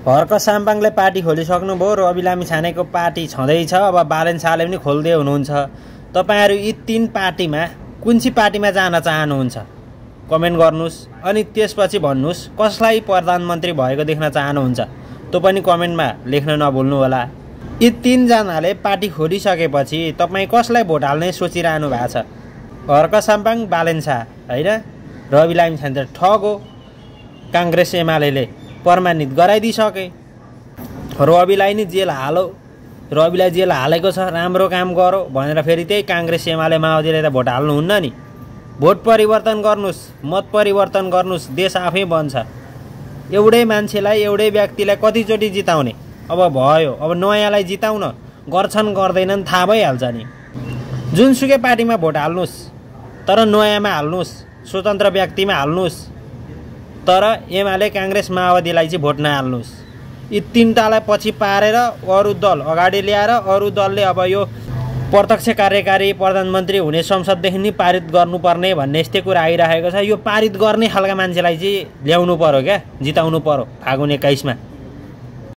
Harka साम्पाङले party खोलिसक्नुभयो, Rabi लामिछानेको party छँदैछ, अब बालेन शाहले पनि खोल्दै हुनुहुन्छ। तपाईहरु यी 3 पार्टीमा कुन चाहिँ पार्टीमा जान चाहनुहुन्छ कमेन्ट गर्नुस्। अनि त्यसपछि भन्नुस् कसलाई प्रधानमन्त्री भएको देख्न चाहनुहुन्छ त्यो पनि कमेन्टमा लेख्न नभुल्नु होला। यी 3 जनाले पार्टी खोलिसकेपछि तपाई कसलाई भोट हाल्ने सोचिरहनु भएको छ? हर्क साम्पाङ, बालेन शाह हैन? रवि लामिछाने त ठग हो। कांग्रेस एमालेले प्रमाणित गराइदिसके। रविलाई नि जेल हालो, रविलाई जेल हालेको छ, राम्रो काम गरो भनेर फेरि त्यही कांग्रेस एमाले माओवादीले त भोट हाल्नुहुन्न नि। भोट परिवर्तन गर्नुस्, मत परिवर्तन गर्नुस्, देश आफै बन्छ। एउटै मान्छेलाई, एउटै व्यक्तिलाई कतिचोटि जिताउने? अब भयो, अब नयाँलाई जिताउन, गर्छन् गर्दैनन् थाहा भइहाल्छ नि। जुनसुकै पार्टीमा भोट हाल्नुस्, तर नयाँमा हाल्नुस्, स्वतन्त्र व्यक्तिमा हाल्नुस्, तर एमाले कांग्रेस माओवादीलाई चाहिँ भोट नहाल्नुस्। यी 3टालाई पछि पारेर अरु दल अगाडि ल्याएर अरु दलले अब यो प्रत्यक्ष कार्यकारी प्रधानमन्त्री हुने संसददेखि नि पारित गर्नुपर्ने भन्ने यस्तै कुरा आइरहेको छ। यो पारित गर्ने खालका मान्छेलाई चाहिँ ल्याउनु पर्यो क्या, जिताउनु पर्यो फागुन 21 मा।